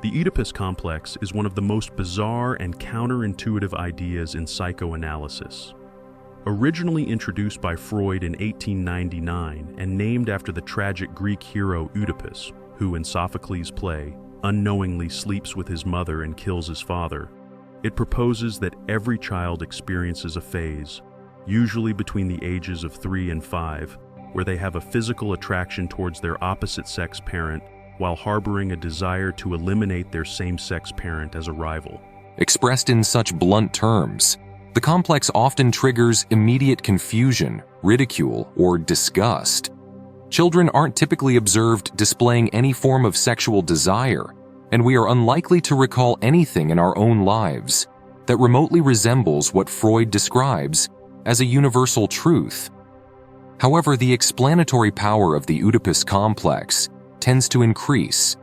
The Oedipus Complex is one of the most bizarre and counterintuitive ideas in psychoanalysis. Originally introduced by Freud in 1899 and named after the tragic Greek hero Oedipus, who in Sophocles' play unknowingly sleeps with his mother and kills his father, it proposes that every child experiences a phase, usually between the ages of 3 and 5, where they have a physical attraction towards their opposite-sex parent while harboring a desire to eliminate their same-sex parent as a rival. Expressed in such blunt terms, the complex often triggers immediate confusion, ridicule, or disgust. Children aren't typically observed displaying any form of sexual desire, and we are unlikely to recall anything in our own lives that remotely resembles what Freud describes as a universal truth. However, the explanatory power of the Oedipus complex tends to increase.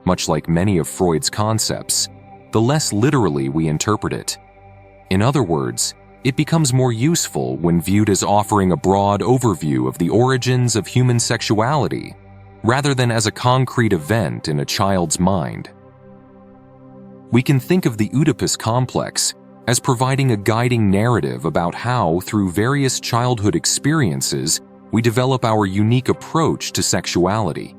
Much like many of Freud's concepts, the less literally we interpret it. In other words, it becomes more useful when viewed as offering a broad overview of the origins of human sexuality, rather than as a concrete event in a child's mind. We can think of the Oedipus complex as providing a guiding narrative about how, through various childhood experiences, we develop our unique approach to sexuality.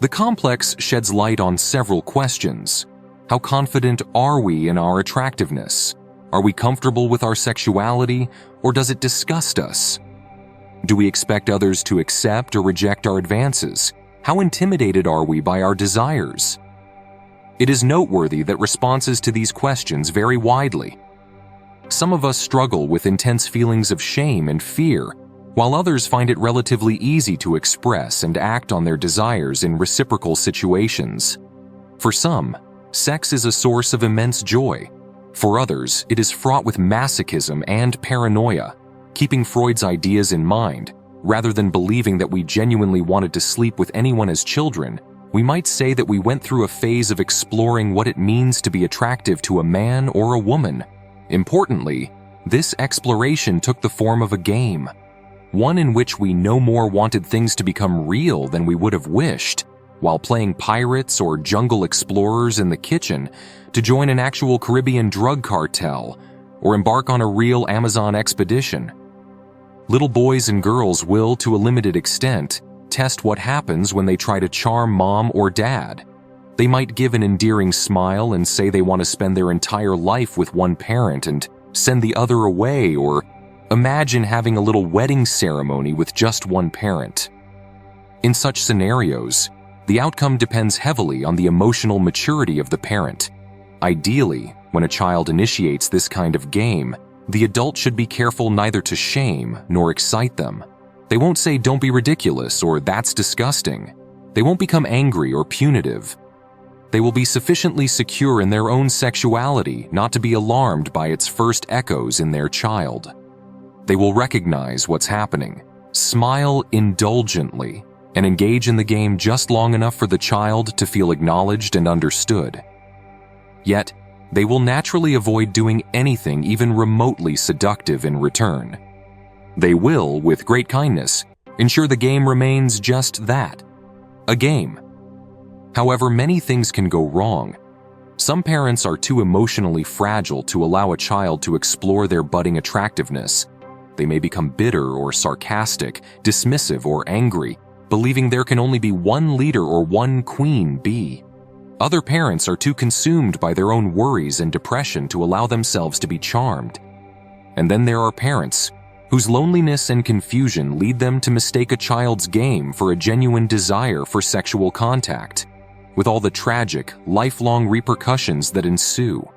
The complex sheds light on several questions. How confident are we in our attractiveness? Are we comfortable with our sexuality, or does it disgust us? Do we expect others to accept or reject our advances? How intimidated are we by our desires? It is noteworthy that responses to these questions vary widely. Some of us struggle with intense feelings of shame and fear, while others find it relatively easy to express and act on their desires in reciprocal situations. For some, sex is a source of immense joy. For others, it is fraught with masochism and paranoia. Keeping Freud's ideas in mind, rather than believing that we genuinely wanted to sleep with anyone as children, we might say that we went through a phase of exploring what it means to be attractive to a man or a woman. Importantly, this exploration took the form of a game, one in which we no more wanted things to become real than we would have wished, while playing pirates or jungle explorers in the kitchen, to join an actual Caribbean drug cartel or embark on a real Amazon expedition. Little boys and girls will, to a limited extent, test what happens when they try to charm mom or dad. They might give an endearing smile and say they want to spend their entire life with one parent and send the other away, or imagine having a little wedding ceremony with just one parent. In such scenarios, the outcome depends heavily on the emotional maturity of the parent. Ideally, when a child initiates this kind of game, the adult should be careful neither to shame nor excite them. They won't say, "Don't be ridiculous," or "That's disgusting." They won't become angry or punitive. They will be sufficiently secure in their own sexuality not to be alarmed by its first echoes in their child. They will recognize what's happening, smile indulgently, and engage in the game just long enough for the child to feel acknowledged and understood. Yet, they will naturally avoid doing anything even remotely seductive in return. They will, with great kindness, ensure the game remains just that, a game. However, many things can go wrong. Some parents are too emotionally fragile to allow a child to explore their budding attractiveness. They may become bitter or sarcastic, dismissive or angry, believing there can only be one leader or one queen bee. Other parents are too consumed by their own worries and depression to allow themselves to be charmed. And then there are parents whose loneliness and confusion lead them to mistake a child's game for a genuine desire for sexual contact, with all the tragic, lifelong repercussions that ensue.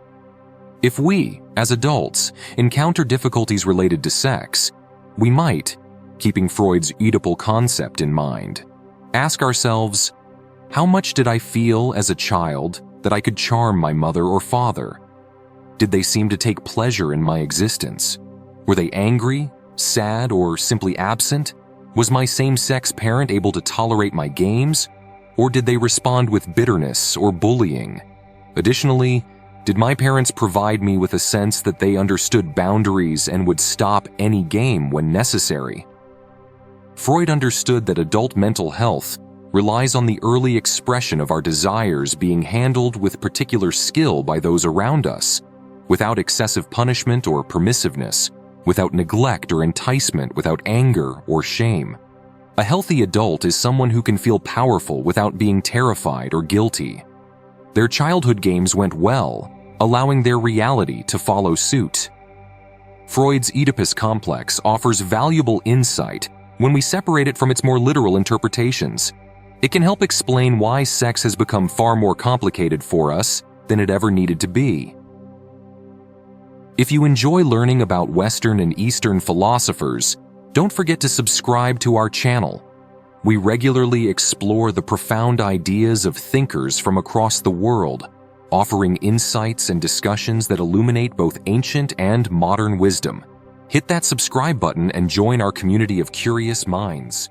If we, as adults, encounter difficulties related to sex, we might, keeping Freud's Oedipal concept in mind, ask ourselves, how much did I feel as a child that I could charm my mother or father? Did they seem to take pleasure in my existence? Were they angry, sad, or simply absent? Was my same-sex parent able to tolerate my games? Or did they respond with bitterness or bullying? Additionally, did my parents provide me with a sense that they understood boundaries and would stop any game when necessary? Freud understood that adult mental health relies on the early expression of our desires being handled with particular skill by those around us, without excessive punishment or permissiveness, without neglect or enticement, without anger or shame. A healthy adult is someone who can feel powerful without being terrified or guilty. Their childhood games went well, allowing their reality to follow suit. Freud's Oedipus Complex offers valuable insight when we separate it from its more literal interpretations. It can help explain why sex has become far more complicated for us than it ever needed to be. If you enjoy learning about Western and Eastern philosophers, don't forget to subscribe to our channel. We regularly explore the profound ideas of thinkers from across the world, offering insights and discussions that illuminate both ancient and modern wisdom. Hit that subscribe button and join our community of curious minds.